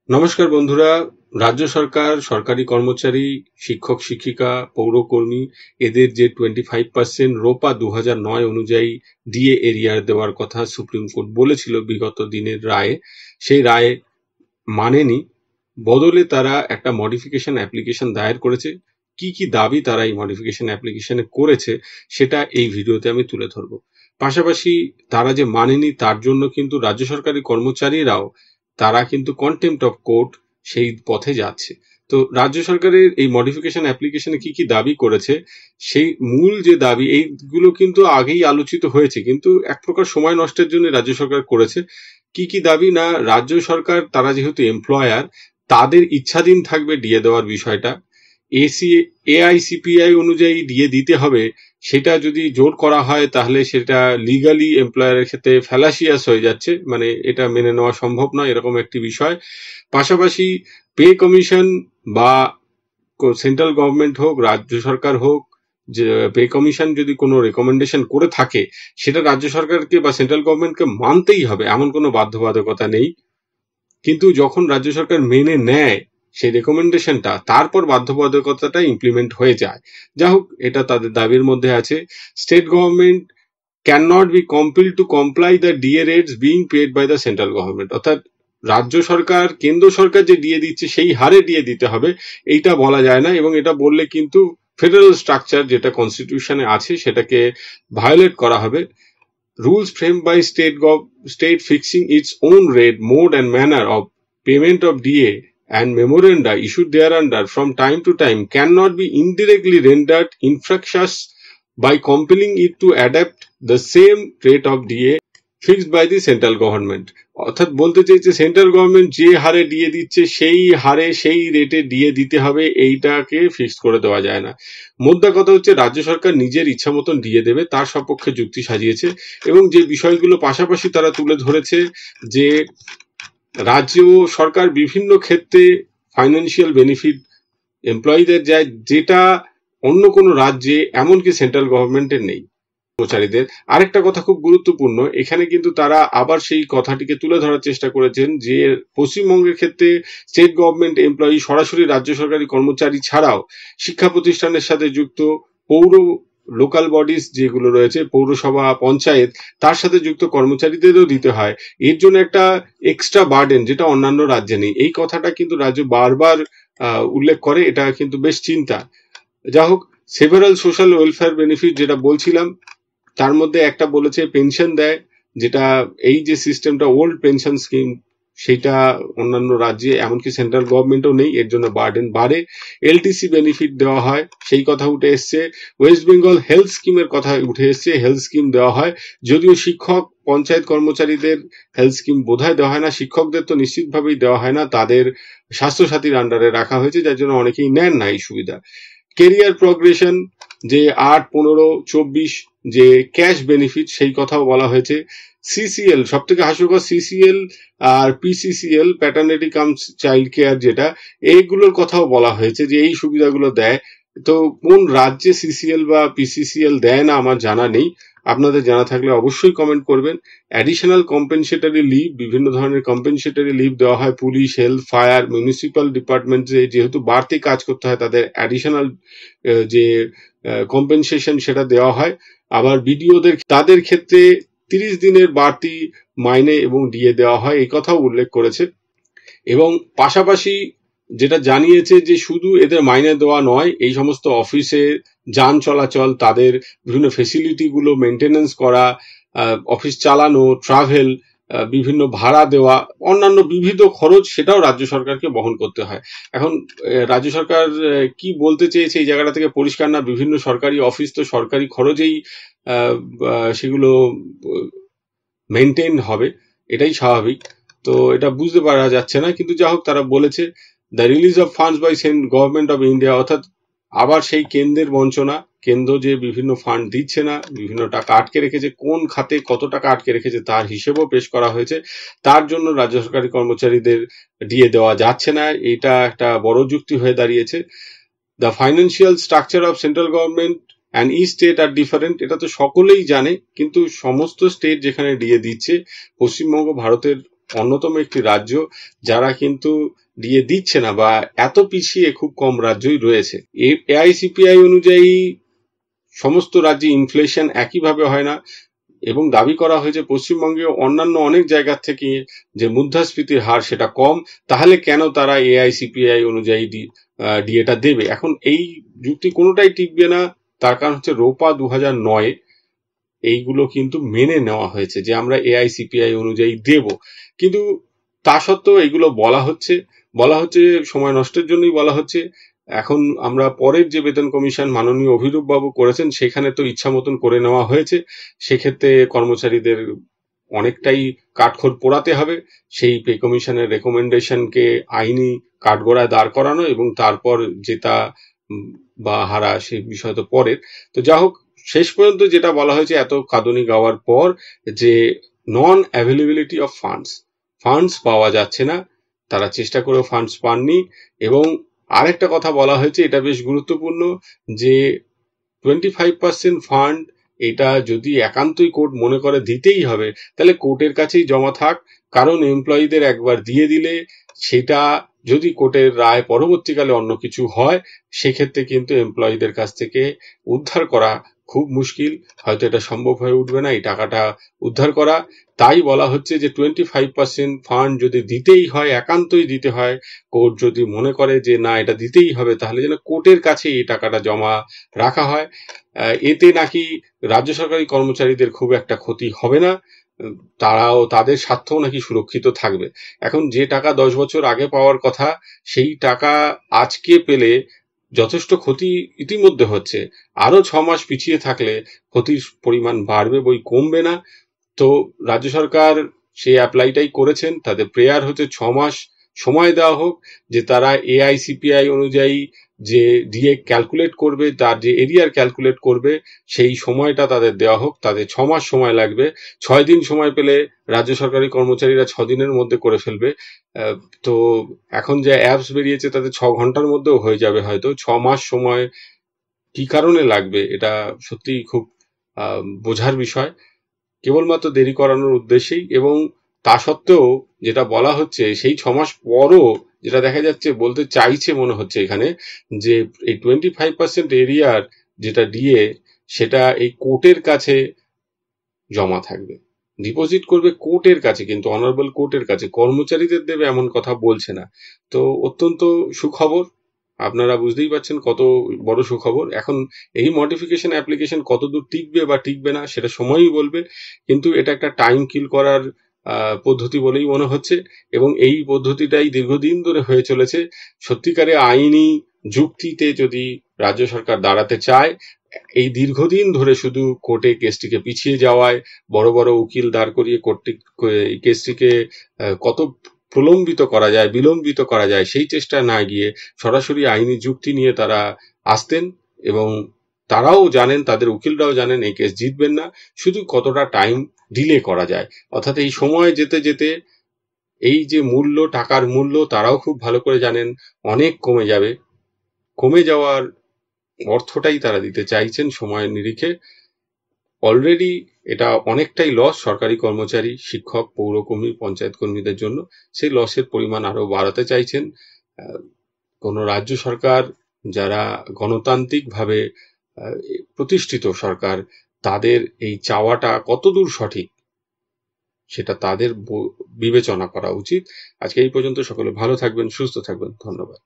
নমস্কার বন্ধুরা। রাজ্য সরকার, সরকারি কর্মচারী, শিক্ষক শিক্ষিকা, পৌরকর্মী এদের যে 25% রোপা 2009 অনুযায়ী ডিএ এরিয়ার দেওয়ার কথা সুপ্রিম কোর্ট বলেছিল বিগত দিনের রায়ে, সেই রায় মানেনি। বদলে তারা একটা মডিফিকেশন অ্যাপ্লিকেশন দায়ের করেছে। কি কি দাবি তারা এই মডিফিকেশন অ্যাপ্লিকেশনে করেছে সেটা এই ভিডিওতে আমি তুলে ধরবো। পাশাপাশি তারা যে মানেনি তার জন্য কিন্তু রাজ্য সরকারি কর্মচারীরাও তারা কিন্তু কন্টেম্প্ট অফ কোর্ট সেই পথে যাচ্ছে। তো রাজ্য সরকারের এই মডিফিকেশন অ্যাপ্লিকেশনে কি কি দাবি করেছে, সেই মূল যে দাবি এইগুলো কিন্তু আগেই আলোচিত হয়েছে, কিন্তু এক প্রকার সময় নষ্টের জন্য রাজ্য সরকার করেছে। কি কি দাবি না, রাজ্য সরকার তারা যেহেতু এমপ্লয়ার, তাদের ইচ্ছাধীন থাকবে ডিএ দেওয়ার বিষয়টা। এআইসিপিআই অনুযায়ী ডিএ দিতে হবে, সেটা যদি জোর করা হয় তাহলে সেটা লিগালি এমপ্লয়ারের ক্ষেত্রে ফ্যালাসিয়াস হয়ে যাচ্ছে, মানে এটা মেনে নেওয়া সম্ভব নয়, এরকম একটি বিষয়। পাশাপাশি পে কমিশন বা সেন্ট্রাল গভর্নমেন্ট হোক, রাজ্য সরকার হোক, যে পে কমিশন যদি কোনো রেকমেন্ডেশন করে থাকে সেটা রাজ্য সরকারকে বা সেন্ট্রাল গভর্নমেন্টকে মানতেই হবে, এমন কোনো বাধ্যবাধকতা নেই। কিন্তু যখন রাজ্য সরকার মেনে নেয় সেই রেকমেন্ডেশনটা, তারপর বাধ্যবাধকতাটা ইমপ্লিমেন্ট হয়ে যায়। যা হোক, এটা তাদের দাবির মধ্যে আছে। State government can not be compelled to comply the DA rates being paid by the central government, অর্থাৎ রাজ্য সরকার, কেন্দ্র সরকার যে ডিএ দিচ্ছে সেই হারে ডিএ দিতে হবে এইটা বলা যায় না, এবং এটা বললে কিন্তু ফেডারেল স্ট্রাকচার যেটা কনস্টিটিউশনে আছে সেটাকে ভায়োলেট করা হবে। Rules framed by state fixing its own rate, mode and manner of payment of DA and memoranda issued thereunder from time to time cannot be indirectly rendered infractious by compelling it to adapt the same rate of DA fixed by the central government. অর্থাৎ বলতে চাইছে central government যে হারে DA দিচ্ছে সেই হারে সেই রেটে ডিএ দিতে হবে, এইটাকে ফিক্স করে দেওয়া যায় না। মোদ্দা কথা হচ্ছে রাজ্য সরকার নিজের ইচ্ছা মতন ডিএ দেবে, তার সপক্ষে যুক্তি সাজিয়েছে। এবং যে বিষয়গুলো পাশাপাশি তারা তুলে ধরেছে যে রাজ্য সরকার বিভিন্ন ক্ষেত্রে ফাইন্যান্সিয়াল বেনিফিট এমপ্লয়ীদের যায়, যেটা অন্য কোনো রাজ্যে এমনকি সেন্ট্রাল গভর্নমেন্টের নেই কর্মচারীদের। আরেকটা কথা খুব গুরুত্বপূর্ণ, এখানে কিন্তু তারা আবার সেই কথাটিকে তুলে ধরার চেষ্টা করেছেন যে পশ্চিমবঙ্গের ক্ষেত্রে স্টেট গভর্নমেন্ট এমপ্লয়ি সরাসরি রাজ্য সরকারি কর্মচারী ছাড়াও শিক্ষা প্রতিষ্ঠানের সাথে যুক্ত পৌর লোকাল বডিজ যেগুলো রয়েছে, পৌরসভা, পঞ্চায়েত, তার সাথে যুক্ত কর্মচারীদেরও দিতে হয়। এর জন্য একটা এক্সট্রা বার্ডেন যেটা অন্যান্য রাজ্যে নেই, এই কথাটা কিন্তু রাজ্য বারবার উল্লেখ করে, এটা কিন্তু বেশ চিন্তা। যা হোক, সেভারাল সোশ্যাল ওয়েলফেয়ার বেনিফিট যেটা বলছিলাম, তার মধ্যে একটা বলেছে পেনশন দেয়, যেটা এই যে সিস্টেমটা ওল্ড পেনশন স্কিম, সেটা অন্যান্য রাজ্যে এমনকি সেন্ট্রাল গভর্নমেন্টও নেই, এর জন্য বার্ডেন বাড়ে। এলটিসি বেনিফিট দেওয়া হয়, সেই কথা উঠে এসছে। ওয়েস্ট বেঙ্গল হেলথ স্কিমের কথা উঠে এসছে, হেলথ স্কিম দেওয়া হয়। যদিও শিক্ষক, পঞ্চায়েত কর্মচারীদের হেলথ স্কিম বোধহয় দেওয়া হয় না, শিক্ষকদের তো নিশ্চিতভাবেই দেওয়া হয় না, তাদের স্বাস্থ্যসাথীর আন্ডারে রাখা হয়েছে, যার জন্য অনেকেই নেন না এই সুবিধা। কেরিয়ার প্রগ্রেশন যে 8, 15, 24 যে ক্যাশ বেনিফিট, সেই কথাও বলা হয়েছে। সিসিএল, সব থেকে হাস্যকর, সিসিএল আর পিসিসিএল, প্যাটার্নিটি কাম চাইল্ড কেয়ার, যেটা এইগুলোর কথাও বলা হয়েছে যে এই সুবিধাগুলো দেয়। তো কোন রাজ্যে সিসিএল বা পিসিসিএল দেয় না আমার জানা নেই, আপনাদের জানা থাকলে অবশ্যই কমেন্ট করবেন। অ্যাডিশনাল কম্পেনসেটরি লিভ, বিভিন্ন ধরনের কম্পেনসেটরি লিভ দেওয়া হয় পুলিশ, হেলথ, ফায়ার, মিউনিসিপ্যাল ডিপার্টমেন্টে যেহেতু বাড়তি কাজ করতে হয়, তাদের অ্যাডিশনাল যে কম্পেনসেশন সেটা দেওয়া হয়। আবার বিডিওদের, তাদের ক্ষেত্রে 30 দিনের বাড়তি মাইনে এবং ডিএ দেওয়া হয়, এই কথাও উল্লেখ করেছে। এবং পাশাপাশি যেটা জানিয়েছে যে শুধু এদের মাইনে দেওয়া নয়, এই সমস্ত অফিসে যান চলাচল, তাদের বিভিন্ন ফেসিলিটি গুলো মেনটেনেন্স করা, অফিস চালানো, ট্রাভেল, বিভিন্ন ভাড়া দেওয়া, অন্যান্য বিবিধ খরচ, সেটাও রাজ্য সরকারকে বহন করতে হয়। এখন রাজ্য সরকার কি বলতে চেয়েছে এই জায়গাটা থেকে পরিষ্কার না। বিভিন্ন সরকারি অফিস তো সরকারি খরচেই সেগুলো মেনটেন হবে, এটাই স্বাভাবিক। তো এটা বুঝতে পারা যাচ্ছে না, কিন্তু যা হোক তারা বলেছে the release of funds by government of India, অর্থাৎ আবার সেই কেন্দ্রের বঞ্চনা। কেন্দ্র যে বিভিন্ন ফান্ড দিচ্ছে না, বিভিন্ন টাকা আটকে রেখেছে, কোন খাতে কত টাকা আটকে রেখেছে তার হিসেবও পেশ করা হয়েছে। তার জন্য রাজ্য সরকারি কর্মচারীদের ডিএ দেওয়া যাচ্ছে না, এটা একটা বড় যুক্তি হয়ে দাঁড়িয়েছে। The financial structure of central government and the state are different, এটা তো সকলেই জানে, কিন্তু সমস্ত স্টেট যেখানে ডিএ দিচ্ছে, পশ্চিমবঙ্গ ভারতের অন্যতম একটি রাজ্য যারা কিন্তু ডিএ দিচ্ছে না, বা এত পিছিয়ে খুব কম রাজ্যই রয়েছে। এআইসিপিআই অনুযায়ী সমস্ত রাজ্যে ইনফ্লেশন একইভাবে হয় না, এবং দাবি করা হয়েছে পশ্চিমবঙ্গে অন্যান্য অনেক জায়গা থেকে যে মুদ্রাস্ফীতির হার সেটা কম, তাহলে কেন তারা এআইসিপিআই অনুযায়ী ডিএটা দেবে? এখন এই যুক্তি কোনোটাই টিকবে না। তার কারণ হচ্ছে রোপা 2009 এইগুলো কিন্তু মেনে নেওয়া হয়েছে যে আমরা এআইসিপিআই অনুযায়ী দেব, কিন্তু তা সত্ত্বেও এগুলো বলা হচ্ছে সময় নষ্টের জন্যই বলা হচ্ছে। এখন আমরা পরের যে বেতন কমিশন মাননীয় অভিরূপ বাবু করেছেন সেখানে তো ইচ্ছা মতন করে নেওয়া হয়েছে, সেক্ষেত্রে কর্মচারীদের অনেকটাই কাঠখড় পোড়াতে হবে। সেই পে কমিশনের রেকমেন্ডেশনকে আইনি কাঠগড়ায় দাঁড় করানো এবং তারপর জেতা বা হারা সেই বিষয় তো পরের। তো যা হোক, শেষ পর্যন্ত যেটা বলা হয়েছে এত কাঁদুনি গাওয়ার পর, যে নন অ্যাভেলেবিলিটি অফ ফান্ডস পাওয়া যাচ্ছে না, তারা চেষ্টা করেও ফান্ডস পাননি। এবং আরেকটা কথা বলা হয়েছে, এটা বেশ গুরুত্বপূর্ণ, যে 25% ফান্ড এটা যদি একান্তই কোর্ট মনে করে দিতেই হবে, তাহলে কোর্টের কাছেই জমা থাক। কারণ এমপ্লয়ীদের একবার দিয়ে দিলে সেটা যদি কোর্টের রায় পরবর্তীকালে অন্য কিছু হয়, সেক্ষেত্রে কিন্তু এমপ্লয়ীদের কাছ থেকে উদ্ধার করা খুব মুশকিল, হয়তো এটা সম্ভব হয়ে উঠবে না এই টাকাটা উদ্ধার করা। তাই বলা হচ্ছে যে 25% ফান্ড যদি দিতেই হয়, একান্তই দিতে হয়, কোর্ট যদি মনে করে যে না এটা দিতেই হবে, তাহলে যেন কোর্টের কাছে এই টাকাটা জমা রাখা হয়। এতে নাকি রাজ্য সরকারি কর্মচারীদের খুব একটা ক্ষতি হবে না, তারাও তাদের স্বার্থও নাকি সুরক্ষিত থাকবে। এখন যে টাকা 10 বছর আগে পাওয়ার কথা, সেই টাকা আজকে পেলে যথেষ্ট ক্ষতি ইতিমধ্যে হচ্ছে, আরো 6 মাস পিছিয়ে থাকলে ক্ষতির পরিমাণ বাড়বে বই কমবে না। তো রাজ্য সরকার সেই অ্যাপ্লাইটাই করেছেন, তাদের প্রেয়ার হচ্ছে 6 মাস সময় দেওয়া হোক, যে তারা এআইসিপিআই অনুযায়ী যে ডিএ ক্যালকুলেট করবে, তার যে এরিয়ার ক্যালকুলেট করবে, সেই সময়টা তাদের দেওয়া হোক। তাদের 6 মাস সময় লাগবে, 6 দিন সময় পেলে রাজ্য সরকারি কর্মচারীরা 6 দিনের মধ্যে করে ফেলবে। তো এখন যে অ্যাপস বেরিয়েছে তাতে 6 ঘন্টার মধ্যেও হয়ে যাবে হয়তো। 6 মাস সময় কি কারণে লাগবে, এটা সত্যিই খুব বোঝার বিষয়, কেবলমাত্র দেরি করানোর উদ্দেশ্যেই। এবং তা সত্ত্বেও যেটা বলা হচ্ছে, সেই 6 মাস পরও যেটা দেখা যাচ্ছে, বলতে চাইছে মনে হচ্ছে এখানে, যে এই 25% এরিয়ার যেটা ডিএ, সেটা এই কোর্টের কাছে জমা থাকবে, ডিপোজিট করবে কোর্টের কাছে, কিন্তু অনারেবল কোর্টের কাছে, কর্মচারীদের দেবে এমন কথা বলছে না। তো অত্যন্ত সুখবর, আপনারা বুঝতেই পারছেন কত বড় সুখবর। এখন এই মডিফিকেশন অ্যাপ্লিকেশন কতদূর টিকবে বা টিকবে না সেটা সময়ই বলবে, কিন্তু এটা একটা টাইম কিল করার পদ্ধতি বলেই মনে হচ্ছে, এবং এই পদ্ধতিটাই দীর্ঘদিন ধরে হয়ে চলেছে। সত্যিকারে আইনি যুক্তিতে যদি রাজ্য সরকার দাঁড়াতে চায়, এই দীর্ঘদিন ধরে শুধু কোর্টে কেসটিকে পিছিয়ে যাওয়ায়, বড় বড় উকিল দাঁড় করিয়ে এই কেসটিকে কত প্রলম্বিত করা যায়, বিলম্বিত করা যায়, সেই চেষ্টা না গিয়ে সরাসরি আইনি যুক্তি নিয়ে তারা আসতেন। এবং তারাও জানেন, তাদের উকিলরাও জানেন এই কেস জিতবেন না, শুধু কতটা টাইম ডিলে করা যায়। অর্থাৎ এই সময় যেতে যেতে এই যে মূল্য, টাকার মূল্য, তারাও খুব ভালো করে জানেন অনেক কমে যাবে। কমে যাওয়ার অর্থটাই তারা দিতে চাইছেন সময়ের নিরিখে। অলরেডি এটা অনেকটাই লস সরকারি কর্মচারী, শিক্ষক, পৌরকর্মী, পঞ্চায়েত কর্মীদের জন্য। সেই লসের পরিমাণ আরো বাড়াতে চাইছেন কোন রাজ্য সরকার, যারা গণতান্ত্রিকভাবে প্রতিষ্ঠিত সরকার, তাদের এই চাওয়াটা কতদূর সঠিক সেটা তাদের বিবেচনা করা উচিত। আজকে এই পর্যন্ত, সকলে ভালো থাকবেন, সুস্থ থাকবেন, ধন্যবাদ।